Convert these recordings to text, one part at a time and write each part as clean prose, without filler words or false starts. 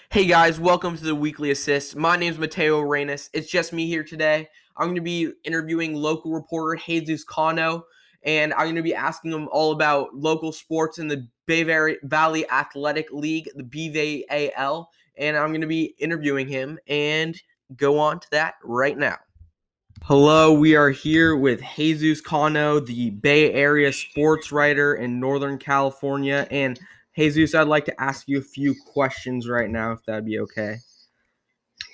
Hey guys, welcome to the Weekly Assist. My name's Mateo. It's just me here today. I'm going to be interviewing local reporter Jesus Cano, and I'm going to be asking him all about local sports in the Bay Valley Athletic League, the BVAL, and I'm going to be interviewing him and go on to that right now. Hello, we are here with Jesus Cano, the Bay Area sports writer in Northern California. And Jesus, I'd like to ask you a few questions right now, if that'd be okay.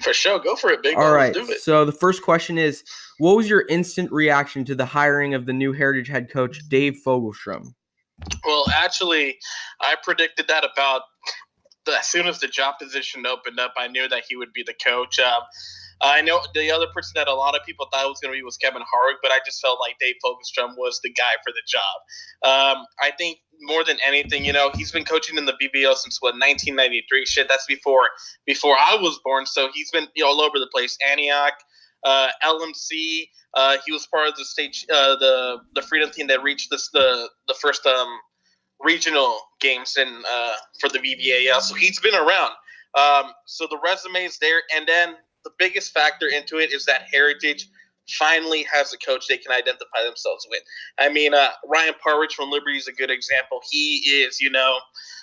For sure. Go for it, big All man. right. Let's do it. So the first question is, what was your instant reaction to the hiring of the new Heritage head coach, Dave Fogelstrom? Well, actually, I predicted that about as soon as the job position opened up, I knew that he would be the coach. I know the other person that a lot of people thought it was going to be was Kevin Harvick, but I just felt like Dave Fogelstrom was the guy for the job. I think more than anything, he's been coaching in the BVAL since 1993. Shit, that's before I was born. So he's been all over the place. Antioch, LMC. He was part of the stage, the Freedom team that reached the first regional games for the BVAL. So he's been around. So the resume is there, and then the biggest factor into it is that Heritage finally has a coach they can identify themselves with. I mean, Ryan Partridge from Liberty is a good example. He is,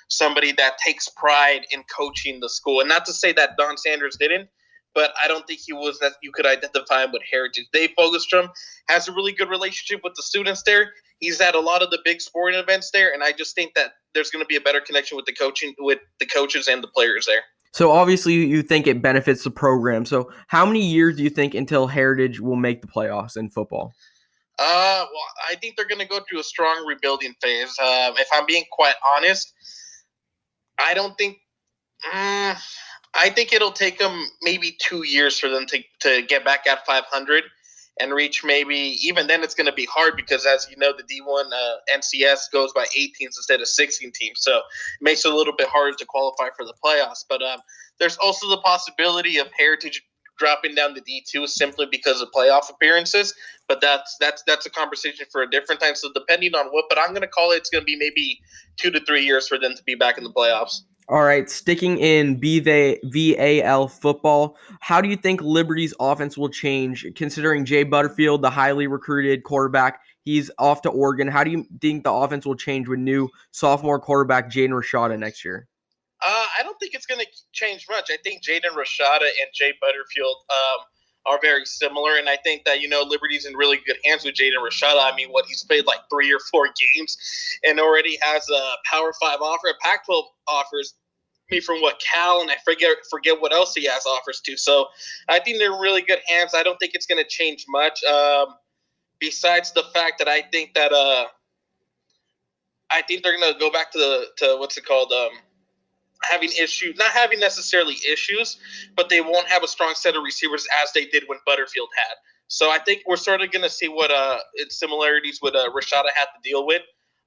somebody that takes pride in coaching the school. And not to say that Don Sanders didn't, but I don't think he was that you could identify him with Heritage. Dave Fogelstrom has a really good relationship with the students there. He's at a lot of the big sporting events there, and I just think that there's going to be a better connection with the coaches and the players there. So obviously you think it benefits the program. So how many years do you think until Heritage will make the playoffs in football? Well, I think they're going to go through a strong rebuilding phase. If I'm being quite honest, I don't think. I think it'll take them maybe 2 years for them to get back at 500 and reach maybe. Even then, it's going to be hard because, as you know, the D1 NCS goes by 8 teams instead of 16 teams, so it makes it a little bit harder to qualify for the playoffs. But there's also the possibility of Heritage dropping down to D2 simply because of playoff appearances. But that's a conversation for a different time. So depending on what, but I'm going to call it's going to be maybe 2 to 3 years for them to be back in the playoffs. All right, sticking in BVAL football, how do you think Liberty's offense will change considering Jay Butterfield, the highly recruited quarterback, he's off to Oregon? How do you think the offense will change with new sophomore quarterback Jaden Rashada next year? I don't think it's going to change much. I think Jaden Rashada and Jay Butterfield are very similar, and I think that Liberty's in really good hands with Jaden Rashada. I mean, he's played like 3 or 4 games, and already has a Power 5 offer, Pac-12 offers. Me from Cal, and I forget what else he has offers to. So I think they're in really good hands. I don't think it's going to change much. Besides the fact that I think they're going to go back to what's it called? Having issues, not having necessarily issues, but they won't have a strong set of receivers as they did when Butterfield had. So I think we're sort of going to see what similarities what Rashada had to deal with.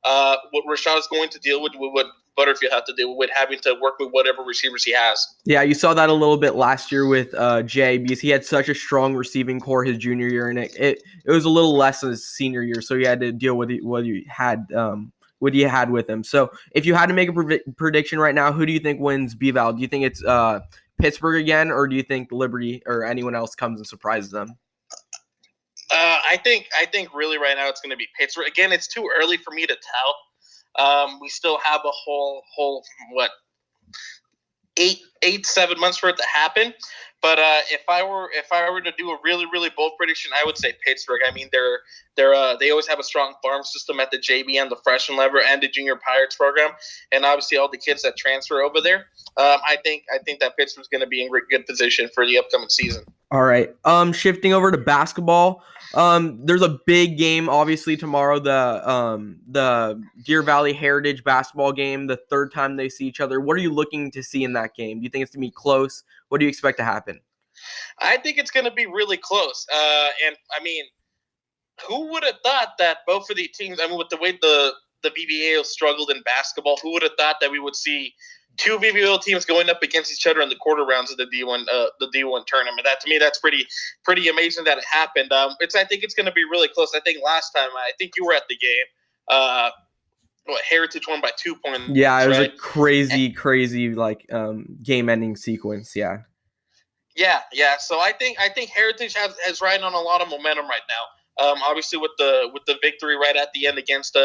What Rashada's going to deal with what Butterfield had to deal with, having to work with whatever receivers he has. Yeah, you saw that a little bit last year with Jay because he had such a strong receiving core his junior year, and it was a little less in his senior year, so he had to deal with what you had with him. So if you had to make a prediction right now, who do you think wins BVAL? Do you think it's Pittsburgh again, or do you think Liberty or anyone else comes and surprises them? I think really right now it's going to be Pittsburgh. Again, it's too early for me to tell. We still have a whole 7 months for it to happen. But if I were to do a really, really bold prediction, I would say Pittsburgh. I mean, they always have a strong farm system at the JV and the freshman level and the junior Pirates program, and obviously all the kids that transfer over there. I think that Pittsburgh's going to be in good position for the upcoming season. All right. Shifting over to basketball. There's a big game obviously tomorrow, the Deer Valley Heritage basketball game, the third time they see each other. What are you looking to see in that game? Do you think it's going to be close? What do you expect to happen? I think it's going to be really close. And I mean, who would have thought that both of the teams, I mean, with the way the BVA struggled in basketball, who would have thought that we would see 2 BVAL teams going up against each other in the quarter rounds of the D1 tournament? That to me, that's pretty amazing that it happened. I think it's going to be really close. I think last time, I think you were at the game. Heritage won by 2 points. Yeah, it was right? a crazy like game-ending sequence. Yeah. Yeah. So I think Heritage has riding on a lot of momentum right now. Obviously with the victory right at the end against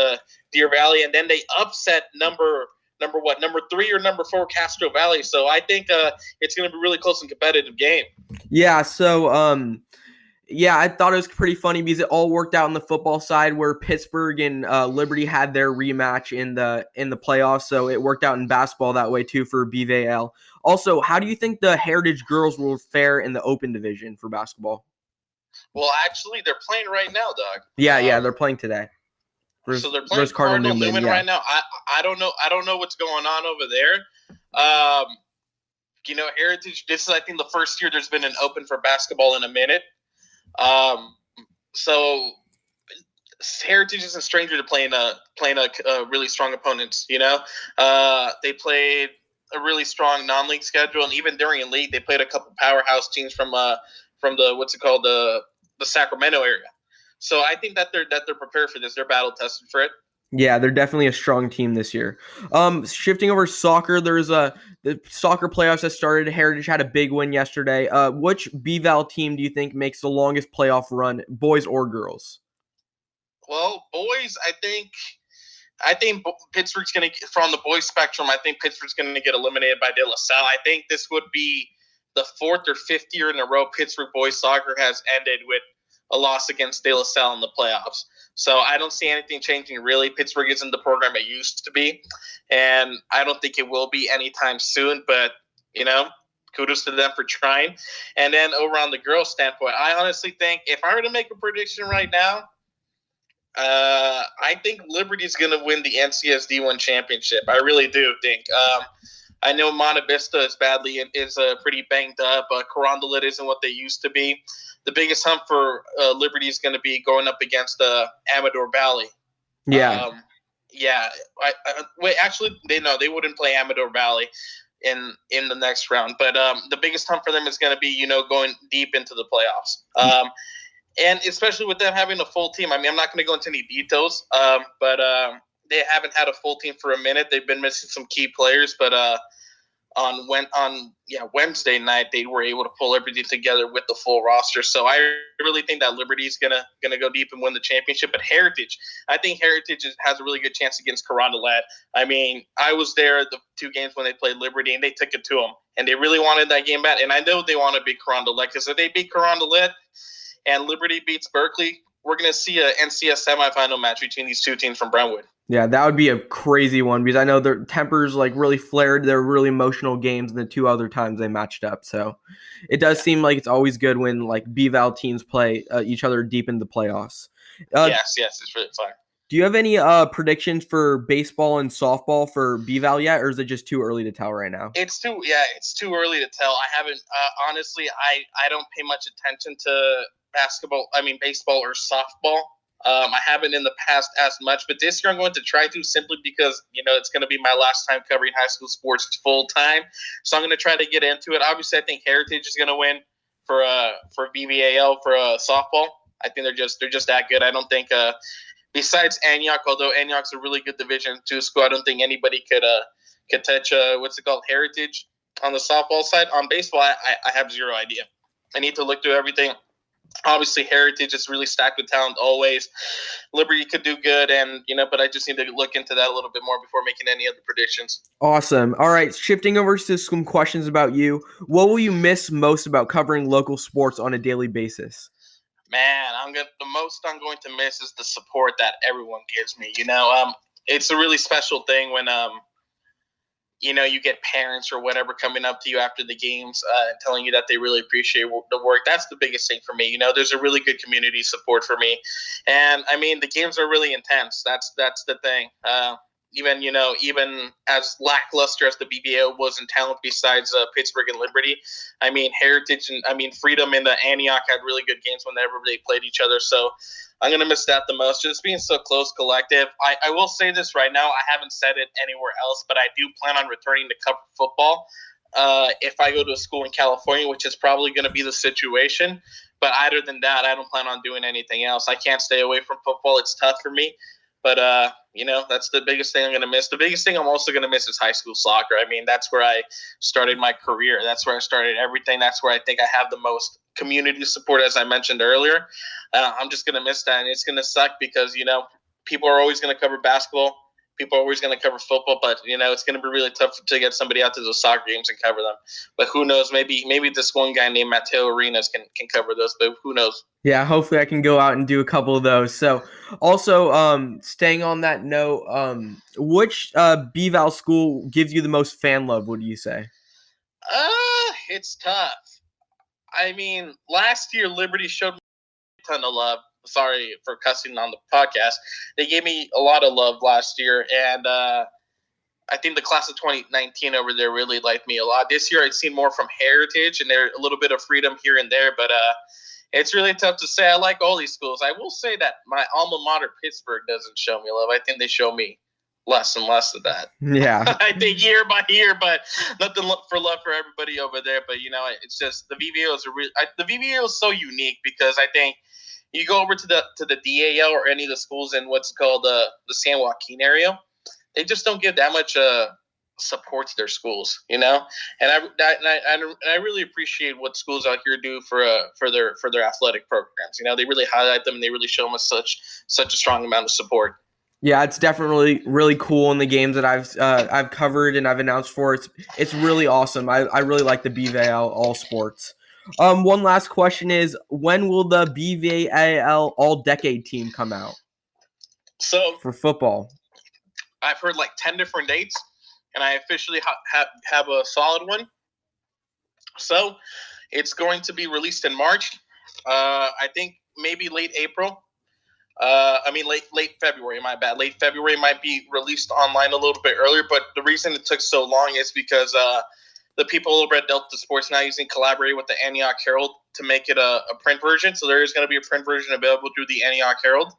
Deer Valley, and then they upset number 3 or number 4 Castro Valley. So I think it's going to be a really close and competitive game. Yeah. So yeah, I thought it was pretty funny because it all worked out on the football side where Pittsburgh and Liberty had their rematch in the playoffs. So it worked out in basketball that way too for BVAL. Also, how do you think the Heritage girls will fare in the open division for basketball? Well, actually, they're playing right now, Doug. Yeah, they're playing today. So they're playing Cardinal Newman right now. I don't know what's going on over there. Heritage. This is, I think, the first year there's been an open for basketball in a minute. So Heritage isn't a stranger to playing a really strong opponents. They played a really strong non-league schedule, and even during league, they played a couple powerhouse teams from the the Sacramento area. So I think that they're prepared for this. They're battle tested for it. Yeah, they're definitely a strong team this year. Shifting over to soccer, the soccer playoffs that started. Heritage had a big win yesterday. Which BVAL team do you think makes the longest playoff run, boys or girls? Well, boys, I think Pittsburgh's going to, from the boys spectrum, I think Pittsburgh's going to get eliminated by De La Salle. I think this would be the 4th or 5th year in a row Pittsburgh boys soccer has ended with a loss against De La Salle in the playoffs. So I don't see anything changing really. Pittsburgh isn't the program it used to be, and I don't think it will be anytime soon. But kudos to them for trying. And then over on the girls' standpoint, I honestly think if I were to make a prediction right now, I think Liberty's going to win the NCSD 1 championship. I really do think. I know Monte Vista is pretty banged up. Carondelet isn't what they used to be. The biggest hump for Liberty is going to be going up against Amador Valley. Yeah. They wouldn't play Amador Valley in the next round. But the biggest hump for them is going to be, going deep into the playoffs. And especially with them having a full team. I mean, I'm not going to go into any details, but they haven't had a full team for a minute. They've been missing some key players, but on Wednesday night they were able to pull everything together with the full roster. So I really think that Liberty's gonna go deep and win the championship. But I think Heritage has a really good chance against Carondelet. I mean, I was there at the 2 games when they played Liberty, and they took it to them, and they really wanted that game back. And I know they want to beat Carondelet, because if they beat Carondelet and Liberty beats Berkeley, we're going to see a NCS semifinal match between these 2 teams from Brentwood. Yeah, that would be a crazy one, because I know their tempers really flared. They're really emotional games in the 2 other times they matched up. So it does seem like it's always good when BVAL teams play each other deep in the playoffs. Yes, it's really fun. Do you have any predictions for baseball and softball for BVAL yet, or is it just too early to tell right now? It's too early to tell. I haven't honestly. I don't pay much attention to baseball or softball. I haven't in the past as much, but this year I'm going to try to, simply because it's going to be my last time covering high school sports full time. So I'm going to try to get into it. Obviously, I think Heritage is going to win for BVAL for softball. I think they're just that good. I don't think besides Antioch, although Antioch's a really good Division II school, I don't think anybody could touch Heritage on the softball side. On baseball, I have zero idea. I need to look through everything. Obviously, Heritage is really stacked with talent always. Liberty could do good, but I just need to look into that a little bit more before making any other predictions. Awesome. All right, shifting over to some questions about you. What will you miss most about covering local sports on a daily basis? Man, the most I'm going to miss is the support that everyone gives me. It's a really special thing when you get parents or whatever coming up to you after the games and telling you that they really appreciate the work. That's the biggest thing for me. There's a really good community support for me. And, I mean, the games are really intense. That's the thing. Even as lackluster as the BVA was in talent besides Pittsburgh and Liberty, I mean, Heritage and Freedom and the Antioch had really good games whenever they played each other. So I'm going to miss that the most, just being so close, collective. I will say this right now. I haven't said it anywhere else, but I do plan on returning to cover football if I go to a school in California, which is probably going to be the situation. But other than that, I don't plan on doing anything else. I can't stay away from football. It's tough for me. But that's the biggest thing I'm going to miss. The biggest thing I'm also going to miss is high school soccer. I mean, that's where I started my career. That's where I started everything. That's where I think I have the most community support, as I mentioned earlier. I'm just going to miss that, and it's going to suck because, people are always going to cover basketball. People are always going to cover football, but, it's going to be really tough to get somebody out to those soccer games and cover them. But who knows? Maybe this one guy named Mateo Arenas can cover those, but who knows? Yeah, hopefully I can go out and do a couple of those. So also, staying on that note, which BVAL school gives you the most fan love, would you say? It's tough. I mean, last year Liberty showed me a ton of love. Sorry for cussing on the podcast. They gave me a lot of love last year, and I think the class of 2019 over there really liked me a lot. This year I'd seen more from Heritage, and there's a little bit of freedom here and there, but it's really tough to say. I like all these schools. I will say that my alma mater, Pittsburgh, doesn't show me love. I think they show me less and less of that. Yeah. I think year by year, but nothing for love for everybody over there. But it's just the VVAL is the VVAL is so unique because I think you go over to the DAL or any of the schools in what's called the San Joaquin area, they just don't give that much support to their schools, and I really appreciate what schools out here do for their athletic programs. They really highlight them and they really show them such a strong amount of support. Yeah, it's definitely really cool in the games that I've covered and I've announced for. It's really awesome. I really like the BVA All Sports. One last question is, when will the BVAL All Decade team come out? So for football, I've heard like 10 different dates, and I officially have a solid one. So it's going to be released in March. I think maybe late April. Late February, my bad. Late February might be released online a little bit earlier, but the reason it took so long is because the people over at Delta Sports now collaborate with the Antioch Herald to make it a print version. So there is going to be a print version available through the Antioch Herald.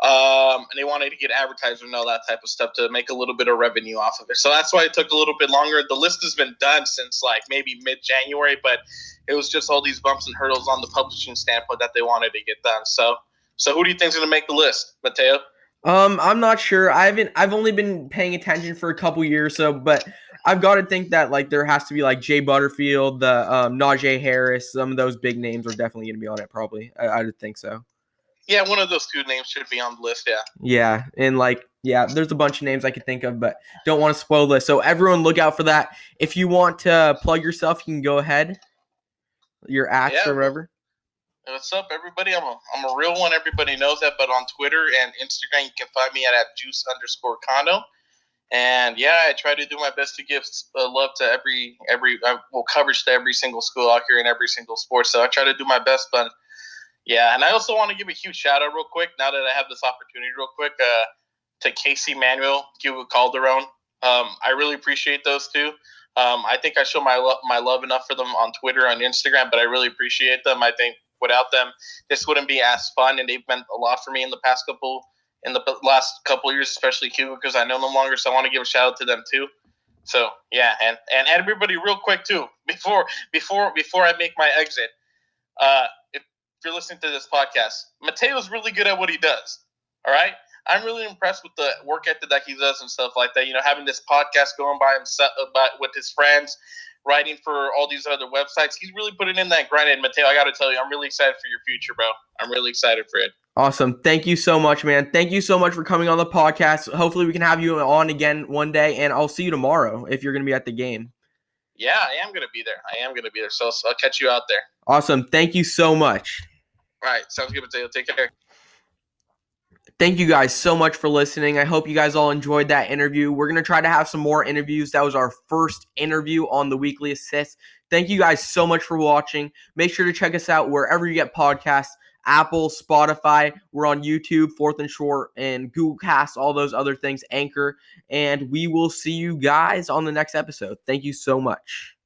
And they wanted to get advertisers and all that type of stuff to make a little bit of revenue off of it. So that's why it took a little bit longer. The list has been done since like maybe mid-January, but it was just all these bumps and hurdles on the publishing standpoint that they wanted to get done. So who do you think is going to make the list, Mateo? I'm not sure. I've only been paying attention for a couple years, but I've got to think that like there has to be like Jay Butterfield, the Najee Harris, some of those big names are definitely going to be on it. Probably, I would think so. Yeah, one of those two names should be on the list. Yeah. Yeah, and there's a bunch of names I could think of, but don't want to spoil this. So everyone, look out for that. If you want to plug yourself, you can go ahead. Your ats or whatever. What's up, everybody? I'm a real one. Everybody knows that. But on Twitter and Instagram, you can find me at juice_Cano. And yeah, I try to do my best to give love to every coverage to every single school out here in every single sport. So I try to do my best. But yeah, and I also want to give a huge shout out real quick now that I have this opportunity real quick to Casey Manuel, Cuba Calderon. I really appreciate those two. I think I show my love enough for them on Twitter, on Instagram, but I really appreciate them. I think without them, this wouldn't be as fun, and they've meant a lot for me in the last couple of years, especially Cuba, because I know them longer. So I want to give a shout out to them too. So yeah, and everybody, real quick too, before I make my exit, if you're listening to this podcast, Mateo's really good at what he does. All right, I'm really impressed with the work ethic that he does and stuff like that. Having this podcast going by himself, with his friends, writing for all these other websites. He's really putting in that grind. And Mateo, I got to tell you, I'm really excited for your future, bro. I'm really excited for it. Awesome. Thank you so much, man. Thank you so much for coming on the podcast. Hopefully we can have you on again one day, and I'll see you tomorrow if you're going to be at the game. Yeah, I am going to be there. So I'll catch you out there. Awesome. Thank you so much. All right. Sounds good, Mateo. Take care. Thank you guys so much for listening. I hope you guys all enjoyed that interview. We're going to try to have some more interviews. That was our first interview on the Weekly Assist. Thank you guys so much for watching. Make sure to check us out wherever you get podcasts. Apple, Spotify. We're on YouTube, Fourth and Short, and Google Cast, all those other things, Anchor. And we will see you guys on the next episode. Thank you so much.